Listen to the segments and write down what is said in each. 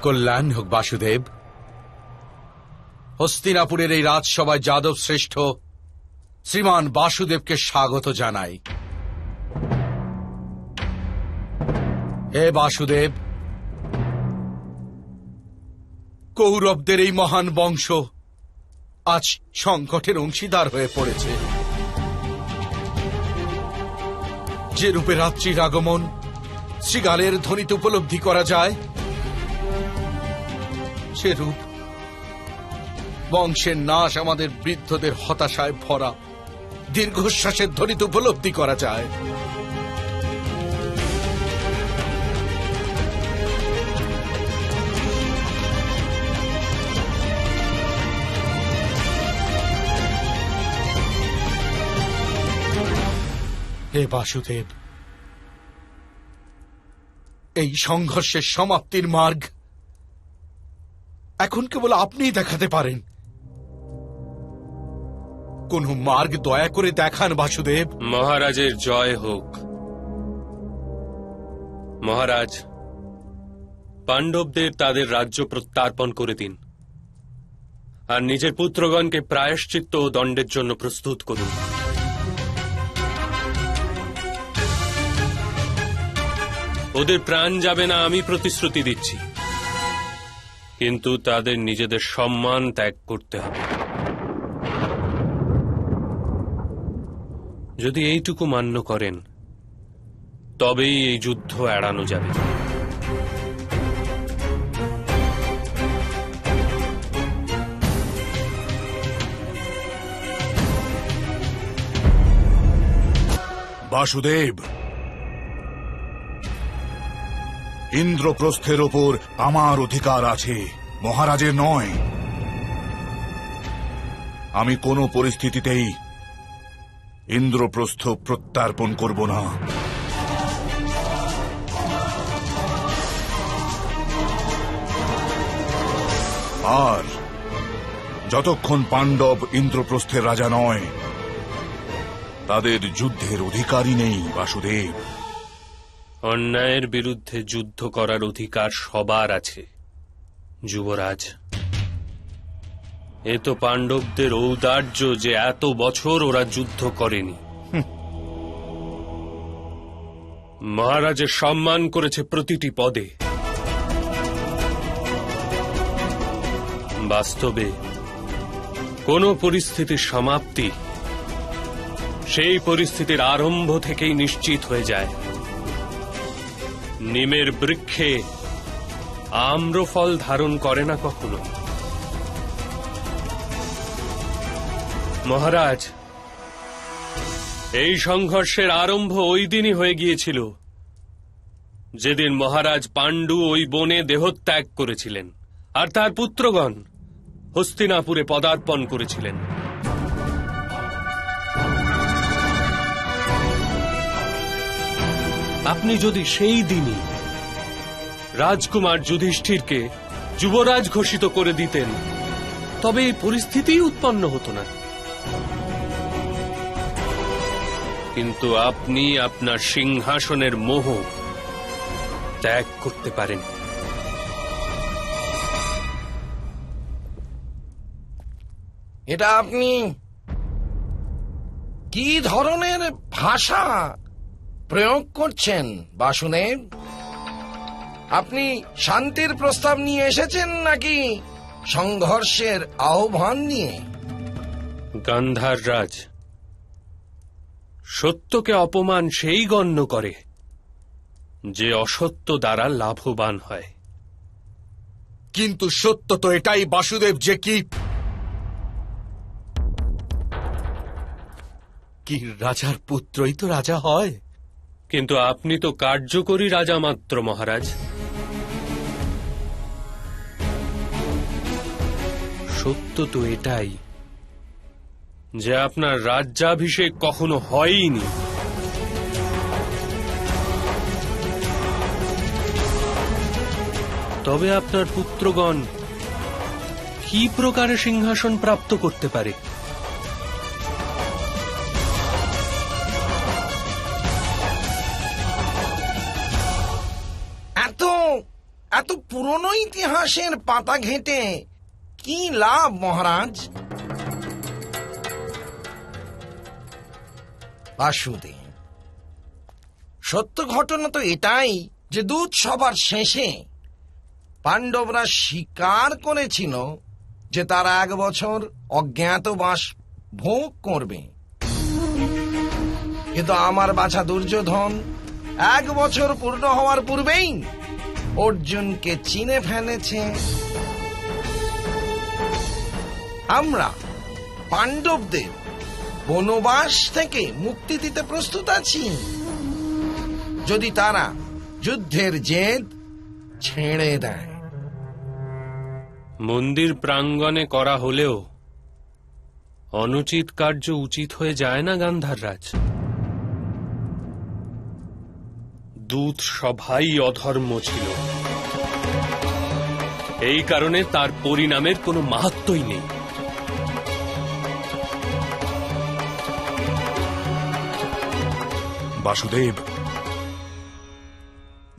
কল্যাণ হোক বাসুদেব। হস্তিনাপুরের এই রাজসভায় যাদব শ্রেষ্ঠ শ্রীমান বাসুদেবকে স্বাগত জানাই। হে বাসুদেব, কৌরবদের এই মহান বংশ আজ সংকটের অংশীদার হয়ে পড়েছে। যে রূপে রাত্রির আগমন শ্রীগালের ধ্বনিতে উপলব্ধি করা যায়, সে রূপ বংশের নাশ আমাদের বৃদ্ধদের হতাশায় ভরা দীর্ঘশ্বাসের ধ্বনিতে উপলব্ধি করা যায়। হে বাসুদেব, এই সংঘর্ষের সমাপ্তির মার্গ এখন কেবল আপনিই দেখাতে পারেন। কোন মার্গ দয়া করে দেখান বাসুদেব। মহারাজের জয় হোক। মহারাজ, পাণ্ডবদের তাদের রাজ্য প্রত্যার্পণ করে দিন, আর নিজের পুত্রগণকে প্রায়শ্চিত্ত ও দণ্ডের জন্য প্রস্তুত করুন। ওদের প্রাণ যাবে না, আমি প্রতিশ্রুতি দিচ্ছি, কিন্তু তাদের নিজেদের সম্মান ত্যাগ করতে হবে। যদি এইটুকু মান্য করেন, তবেই এই যুদ্ধ এড়ানো যাবে। বাসুদেব, ইন্দ্রপ্রস্থের ওপর আমার অধিকার আছে, মহারাজের নয়। আমি কোনো পরিস্থিতিতেই ইন্দ্রপ্রস্থ প্রত্যার্পণ করব না। আর যতক্ষণ পাণ্ডব ইন্দ্রপ্রস্থের রাজা নয়, তাদের যুদ্ধের অধিকারই নেই বাসুদেব। অন্যায়ের বিরুদ্ধে যুদ্ধ করার অধিকার সবার আছে যুবরাজ। এ তো পাণ্ডবদের ঔদার্য যে এত বছর ওরা যুদ্ধ করেনি। মহারাজের সম্মান করেছে প্রতিটি পদে। বাস্তবে কোন পরিস্থিতির সমাপ্তি সেই পরিস্থিতির আরম্ভ থেকেই নিশ্চিত হয়ে যায়। নিমের বৃক্ষে আম্রফল ধারণ করে না কখনো। মহারাজ, এই সংঘর্ষের আরম্ভ ওই দিনই হয়ে গিয়েছিল যেদিন মহারাজ পাণ্ডু ওই বনে দেহত্যাগ করেছিলেন, আর তার পুত্রগণ হস্তিনাপুরে পদার্পণ করেছিলেন। আপনি যদি সেই দিনই রাজকুমার যুধিষ্ঠিরকে যুবরাজ ঘোষিত করে দিতেন, তবে এই পরিস্থিতিই উৎপন্ন হতো না। কিন্তু আপনি আপনার সিংহাসনের মোহ ত্যাগ করতে পারেন। এটা আপনি কি ধরনের ভাষা প্রয়োগ করছেন বাসুদেব? আপনি শান্তির প্রস্তাব নিয়ে এসেছেন নাকি সংঘর্ষের আহ্বান নিয়ে? গান্ধার রাজ, সত্যকে অপমান সেই গণ্য করে যে অসত্য দ্বারা লাভবান হয়। কিন্তু সত্য তো এটাই বাসুদেব যে কি রাজার পুত্রই তো রাজা হয়। কিন্তু আপনি তো কার্যকরী রাজা মাত্র মহারাজ। সত্য তো এটাই যে আপনার রাজ্যাভিষেক কখনো হয়নি। তবে আপনার পুত্রগণ কি প্রকারে সিংহাসন প্রাপ্ত করতে পারে? এত পুরনো ইতিহাসের পাতা ঘেঁটে কি লাভ মহারাজ? বাসুদেব, সত্য ঘটনা তো এটাই যে দূত সভার শেষে পাণ্ডবরা স্বীকার করেছিল যে তারা 1 বছর অজ্ঞাতবাস ভোগ করবে, কিন্তু আমার বাছা দুর্যোধন 1 বছর পূর্ণ হওয়ার পূর্বেই অর্জুনকে চিনে ফেলেছে। আমরা পাণ্ডবদের বনবাস থেকে মুক্তি দিতে প্রস্তুত আছি যদি তারা যুদ্ধের জেদ ছেড়ে দেয়। মন্দির প্রাঙ্গণে করা হলেও অনুচিত কার্য উচিত হয়ে যায় না গান্ধাররাজ। দূত সভাই অধর্ম ছিল, এই কারণে তার পরিণামের কোনো মাহাত্ম্যই নেই। বাসুদেব,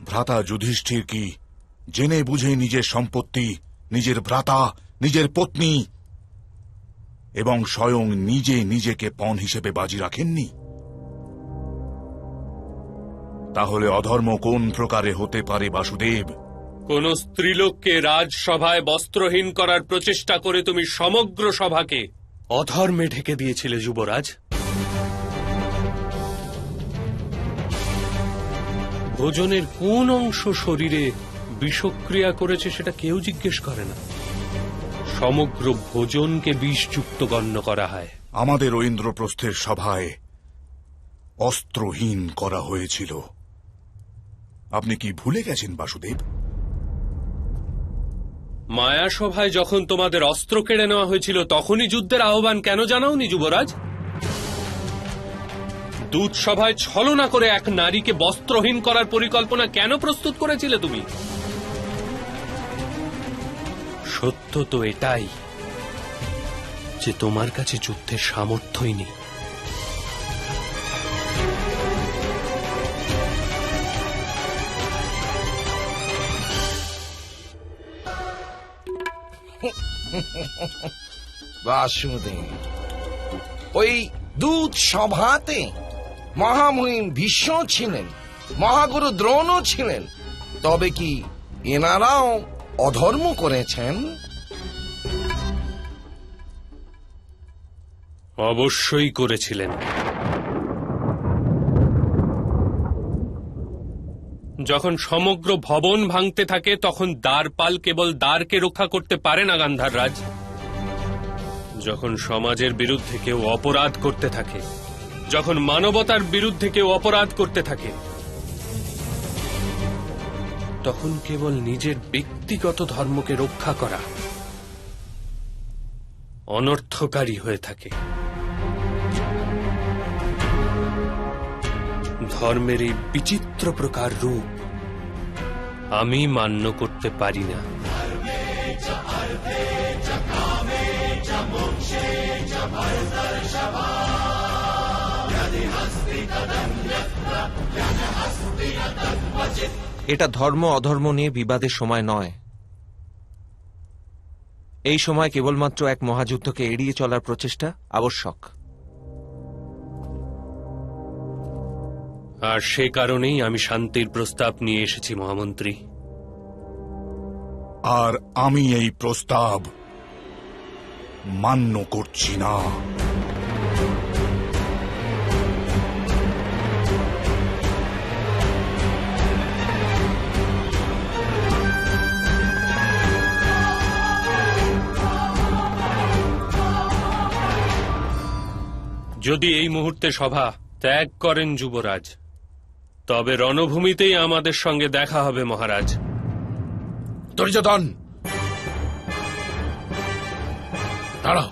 ভ্রাতা যুধিষ্ঠির কি জেনে বুঝে নিজের সম্পত্তি, নিজের ভ্রাতা, নিজের পত্নী এবং স্বয়ং নিজে নিজেকে পণ হিসেবে বাজি রাখেননি? তাহলে অধর্ম কোন প্রকারে হতে পারে বাসুদেব? কোন স্ত্রীলোককে রাজসভায় বস্ত্রহীন করার প্রচেষ্টা করে তুমি সমগ্র সভাকে অধর্মে ঢেকে দিয়েছিলে যুবরাজ। ভোজনের কোন অংশ শরীরে বিষক্রিয়া করেছে সেটা কেউ জিজ্ঞেস করে না, সমগ্র ভোজনকে বিষযুক্ত গণ্য করা হয়। আমাদের ইন্দ্রপ্রস্থের সভায় অস্ত্রহীন করা হয়েছিল, আপনি কি ভুলে গেছেন বাসুদেব? মায়া সভায় যখন তোমাদের অস্ত্র কেড়ে নেওয়া হয়েছিল তখনই যুদ্ধের আহ্বান কেন জানাওনি যুবরাজ? দূত সভায় ছলনা করে এক নারীকে বস্ত্রহীন করার পরিকল্পনা কেন প্রস্তুত করেছিলে তুমি? সত্য তো এটাই যে তোমার কাছে যুদ্ধের সামর্থ্যই নেই। বাসুদেব, ওই দূত সভাতে মহামহিম ভীষ্ম ছিলেন, মহাগুরু দ্রোণও ছিলেন, তবে কি এনারাও অধর্ম করেছেন? অবশ্যই করেছিলেন। যখন সমগ্র ভবন ভাঙতে থাকে তখন দ্বারপাল কেবল দ্বারকে রক্ষা করতে পারে না গান্ধাররাজ। যখন সমাজের বিরুদ্ধে কেউ অপরাধ করতে থাকে, যখন মানবতার বিরুদ্ধে কেউ অপরাধ করতে থাকে, তখন কেবল নিজের ব্যক্তিগত ধর্মকে রক্ষা করা অনর্থকারী হয়ে থাকে। ধর্মের এই বিচিত্র প্রকার রূপ আমি মান্য করতে পারি না। এটা ধর্ম অধর্ম নিয়ে বিবাদের সময় নয়। এই সময় কেবলমাত্র এক মহাযুদ্ধকে এড়িয়ে চলার প্রচেষ্টা আবশ্যক। আর সে কারণেই আমি শান্তির প্রস্তাব নিয়ে এসেছি মহামন্ত্রী। আর আমি এই প্রস্তাব মান্য করছি না। যদি এই মুহূর্তে সভা ত্যাগ করেন যুবরাজ, তবে রণভূমিতেই আমাদের সঙ্গে দেখা হবে মহারাজ। দুর্যোধন, দাঁড়াও।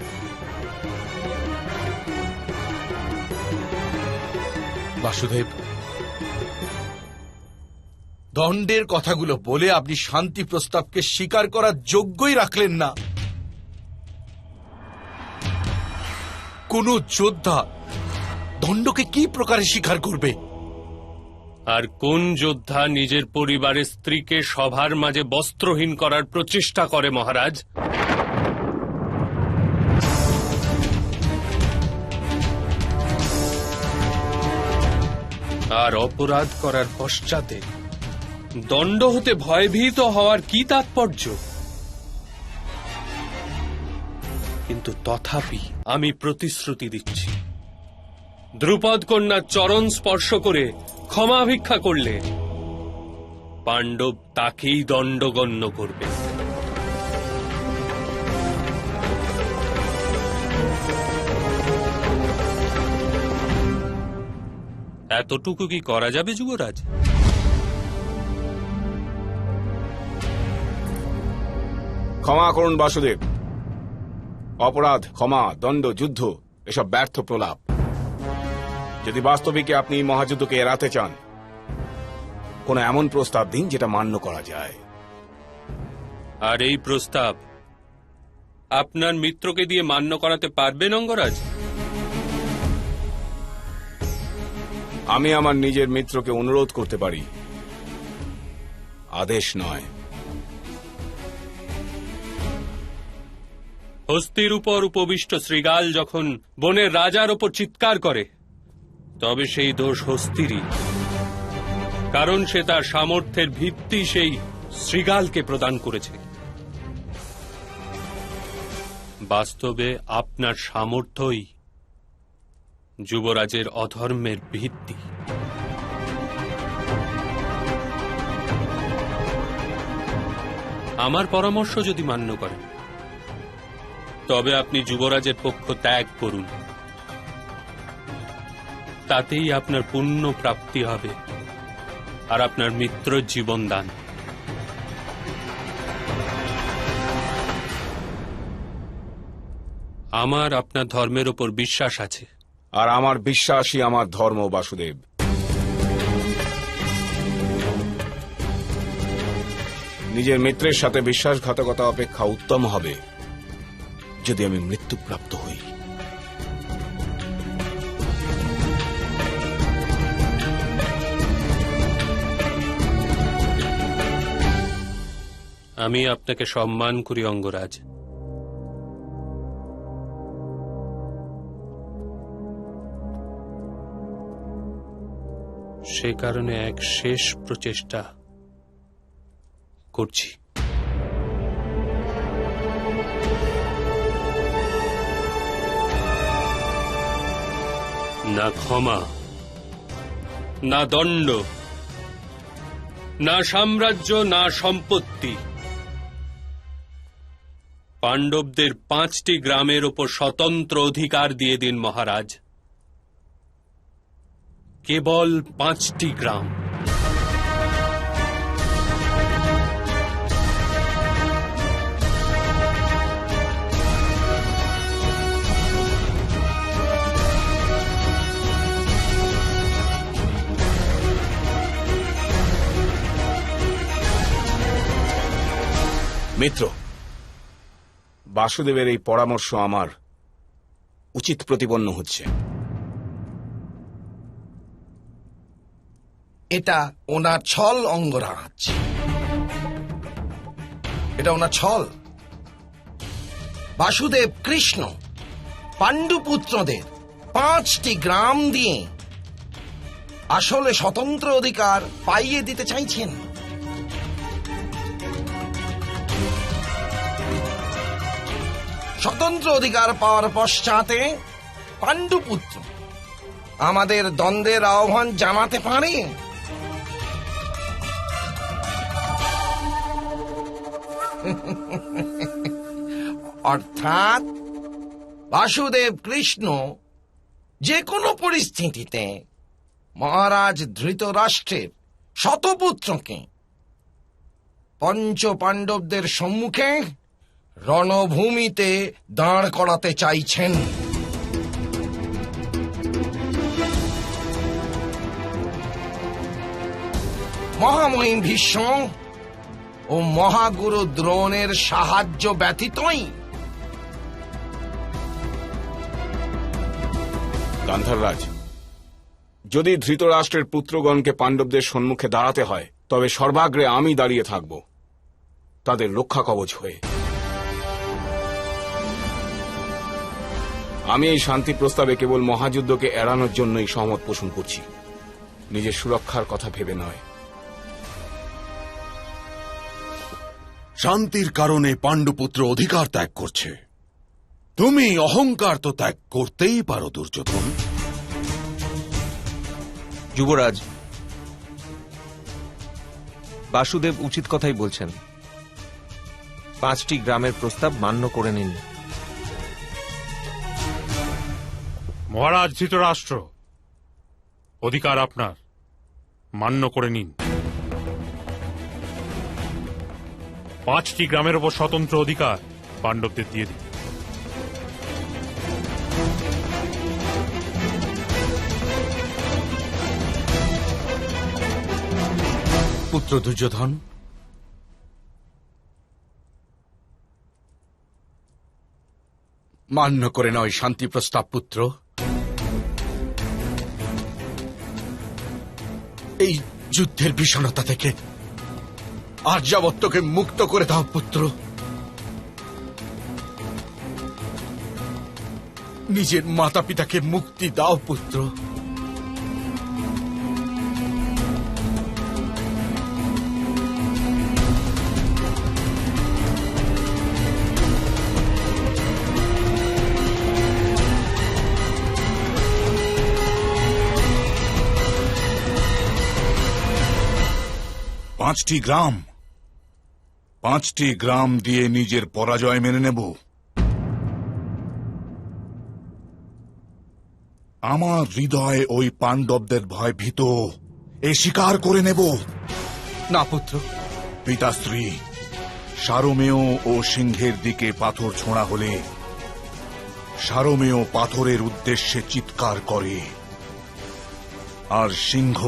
বাসুদেব, দণ্ডের কথাগুলো বলে আপনি শান্তি প্রস্তাবকে স্বীকার করার যোগ্যই রাখলেন না। কোন যোদ্ধা দণ্ডকে কি প্রকারে স্বীকার করবে? আর কোন যোদ্ধা নিজের পরিবারের স্ত্রীকে সভার মাঝে বস্ত্রহীন করার প্রচেষ্টা করে মহারাজ? আর অপরাধ করার পশ্চাতে দণ্ড হতে ভয়ভীত হওয়ার কি তাৎপর্য? কিন্তু তথাপি আমি প্রতিশ্রুতি দিচ্ছি, দ্রুপদ কন্যার চরণ স্পর্শ করে ক্ষমা ভিক্ষা করলে পাণ্ডব তাকেই দণ্ডগণ্য করবে। এতটুকু কি করা যাবে যুবরাজ? ক্ষমা করুন বাসুদেব। অপরাধ, ক্ষমা, দণ্ড, যুদ্ধ এসব ব্যর্থ প্রলাপ। যদি বাস্তবিকে আপনি এই মহাযুদ্ধকে এড়াতে চান, কোন এমন প্রস্তাব দিন যেটা মান্য করা যায়। আর এই প্রস্তাব আপনার মিত্রকে দিয়ে মান্য করাতে পারবেন অঙ্গরাজ? আমি আমার নিজের মিত্রকে অনুরোধ করতে পারি, আদেশ নয়। হস্তির উপর উপবিষ্ট শৃগাল যখন বনের রাজার ওপর চিৎকার করে, তবে সেই দোষ হস্তিরই, কারণ সে তার সামর্থ্যের ভিত্তি সেই শৃগালকে প্রদান করেছে। বাস্তবে আপনার সামর্থ্যই যুবরাজের অধর্মের ভিত্তি। আমার পরামর্শ যদি মান্য করেন, তবে আপনি যুবরাজের পক্ষ ত্যাগ করুন। তাতেই আপনার পুণ্য প্রাপ্তি হবে আর আপনার মিত্র জীবন দান। আমার আপনার ধর্মের ওপর বিশ্বাস আছে। আর আমার বিশ্বাসই আমার ধর্ম, বাসুদেব। নিজের মিত্রের সাথে বিশ্বাসঘাতকতা অপেক্ষা উত্তম হবে যদি আমি মৃত্যুপ্রাপ্ত হই। আমি আপনাকে সম্মান করি অঙ্গরাজ। সে কারণে এক শেষ প্রচেষ্টা করছি। না ক্ষমা, না দণ্ড, না সাম্রাজ্য, না সম্পত্তি। পাণ্ডবদের 5টি গ্রামের ওপর স্বতন্ত্র অধিকার দিয়ে দিন মহারাজ। কেবল 5টি গ্রাম। মিত্র, বাসুদেবের এই পরামর্শ আমার উচিত প্রতিপন্ন হচ্ছে। এটা ওনার ছল অঙ্গরাজ, এটা ওনার ছল। বাসুদেব কৃষ্ণ পাণ্ডুপুত্রদের 5টি গ্রাম দিয়ে আসলে স্বতন্ত্র অধিকার পাইয়ে দিতে চাইছেন। স্বতন্ত্র অধিকার পাওয়ার পশ্চাতে পাণ্ডুপুত্র আমাদের দ্বন্দ্বের আহ্বান জানাতে পারে। অর্থাৎ বাসুদেব কৃষ্ণ যে কোনো পরিস্থিতিতে মহারাজ ধৃতরাষ্ট্রের শতপুত্রকে পঞ্চ পাণ্ডবদের সম্মুখে রণভূমিতে দাঁড় করাতে চাইছেন। মহামহিম ভীষ্ম ও মহাগুরু দ্রোণের সাহায্য ব্যতীতই। গান্ধাররাজ, যদি ধৃতরাষ্ট্রের পুত্রগণকে পাণ্ডবদের সম্মুখে দাঁড়াতে হয় তবে সর্বাগ্রে আমি দাঁড়িয়ে থাকব তাদের রক্ষা কবচ হয়ে। আমি এই শান্তি প্রস্তাবে কেবল মহাযুদ্ধকে এড়ানোর জন্যই সহমত পোষণ করছি, নিজের সুরক্ষার কথা ভেবে নয়। শান্তির কারণে পাণ্ডুপুত্র অধিকার ত্যাগ করছে, তুমি অহংকার তো ত্যাগ করতেই পারো দুর্যোধন। যুবরাজ, বাসুদেব উচিত কথাই বলছেন। 5টি গ্রামের প্রস্তাব মান্য করে নিন। মহারাজ ধৃতরাষ্ট্র, অধিকার আপনার, মান্য করে নিন। 5টি গ্রামের ওপর স্বতন্ত্র অধিকার পাণ্ডবদের দিয়ে দিন। পুত্র দুর্যোধন, মান্য করে নয় শান্তি প্রস্তাব পুত্র। এই যুদ্ধের বিষণতা থেকে আর্যাবত্যকে মুক্ত করে দাও পুত্র। নিজের মাতা পিতাকে মুক্তি দাও পুত্র। পাঁচটি গ্রাম, 5টি গ্রাম দিয়ে নিজের পরাজয় মেনে নেব? আমার হৃদয় ওই পাণ্ডবদের ভয় ভীত, এ স্বীকার করে নেব। না পুত্র। পিতাশ্রী, সারমেয় ও সিংহের দিকে পাথর ছোঁড়া হলে সারমেয় পাথরের উদ্দেশ্যে চিৎকার করে, আর সিংহ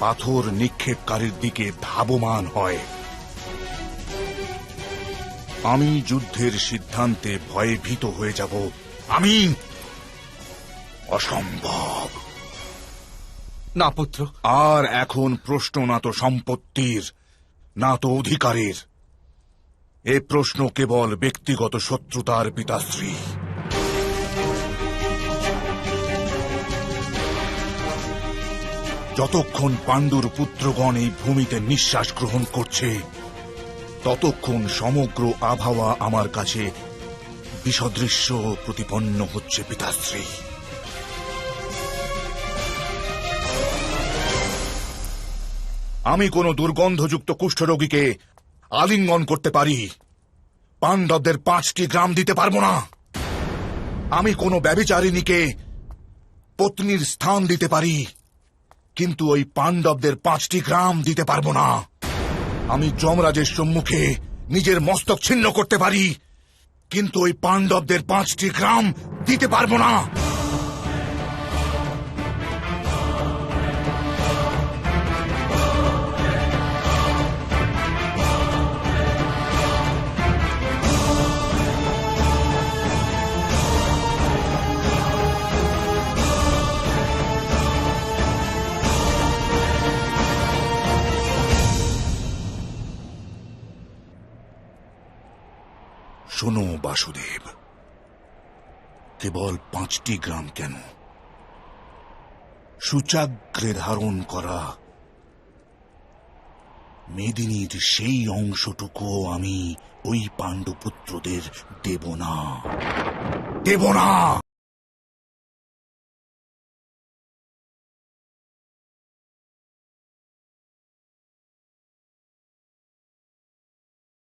পাথর নিক্ষেপকারীর দিকে ধাবমান হয়। আমি যুদ্ধের সিদ্ধান্তে ভয়ে ভীত হয়ে যাব। আমি অসম্ভব। না পুত্র। আর এখন প্রশ্ন না তো সম্পত্তির, না তো অধিকারের, এ প্রশ্ন কেবল ব্যক্তিগত শত্রুতার পিতাশ্রী। যতক্ষণ পাণ্ডুর পুত্রগণ এই ভূমিতে নিঃশ্বাস গ্রহণ করছে ততক্ষণ সমগ্র আবহাওয়া আমার কাছে বিষদৃশ্য প্রতিপন্ন হচ্ছে পিতাশ্রী। আমি কোন দুর্গন্ধযুক্ত কুষ্ঠরোগীকে আলিঙ্গন করতে পারি, পাণ্ডবদের 5টি গ্রাম দিতে পারবো না। আমি কোন ব্যভিচারিণীকে পত্নীর স্থান দিতে পারি, কিন্তু ওই পাণ্ডবদের 5টি গ্রাম দিতে পারবো না। আমি যমরাজের সম্মুখে নিজের মস্তক ছিন্ন করতে পারি, কিন্তু ওই পাণ্ডবদের 5টি গ্রাম দিতে পারবো না। শোনো বাসুদেব, কেবল 5টি গ্রাম কেন, সূচাগ্রে ধারণ করা মেদিনীর সেই অংশটুকু আমি ওই পাণ্ডুপুত্রদের দেব না।